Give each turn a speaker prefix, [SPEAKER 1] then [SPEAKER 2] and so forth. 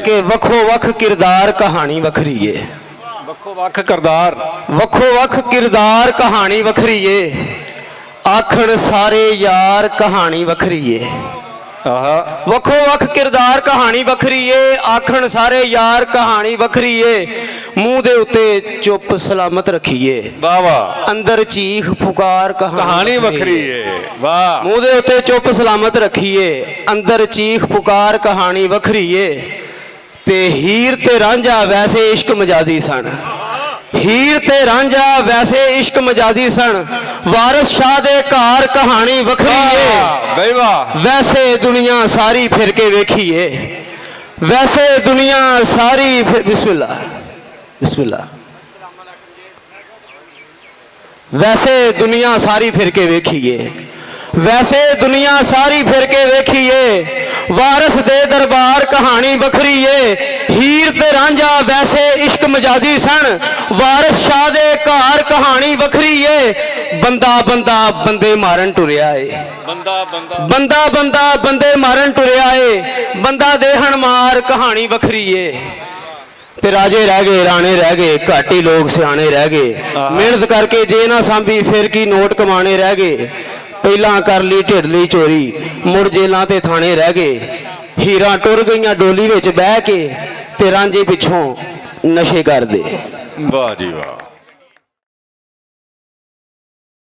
[SPEAKER 1] के वखो वख किरदार कहानी वखरी है।
[SPEAKER 2] ਵੱਖੋ ਵੱਖ किरदार
[SPEAKER 1] वखो वख किरदार कहानी वखरी है। आखण सारे यार कहानी वखरी है।
[SPEAKER 2] आहा
[SPEAKER 1] वखो वख किरदार कहानी वखरी है। आखण सारे यार कहानी वखरी है। मूँह दे उत्ते चुप सलामत रखिए।
[SPEAKER 2] वाह वाह
[SPEAKER 1] अंदर चीख पुकार
[SPEAKER 2] कहानी वखरी है। वाह
[SPEAKER 1] मूँह दे उत्ते चुप सलामत रखिए। अंदर चीख पुकार कहानी वखरी है। ते हीर ते रांझा वैसे इश्क मजाजी सन। हीर ते रांझा वैसे इश्क मजाजी सन। वारिस शाह दे घर कहानी वखरी है।
[SPEAKER 2] वाह
[SPEAKER 1] वैसे दुनिया सारी फिर के वेखिए। वैसे दुनिया सारी बिस्मिल्लाह बिस्मिल्लाह। वैसे दुनिया सारी फिर के वेखिए। वैसे दुनिया सारी फिर के वेखिए। वारिस दे दरबार कहानी वखरी है। हीर ते रांझा वैसे इश्क मजाजी सन। वारिस शाह दे घर कहानी वखरी है। बंदा बंदा बंदे मारन टुरिया है।
[SPEAKER 2] बंदा बंदा
[SPEAKER 1] बंदा बंदा बंदे मारन टुरिया है। बंदा देहन मार कहानी वखरी है। ते राजे रह गए राणे रह गए घट ही लोग सियाने रह गए। मेहनत करके जे ना सांभी फिर की नोट कमाने रह गए। पहला कर ली ढिड लई चोरी मुड़ जेलों ते थाने रह गए। हीरा टुर गईयां डोली विच बह के ते रांझे पिछों नशे कर दे।
[SPEAKER 2] वाह जी वाह।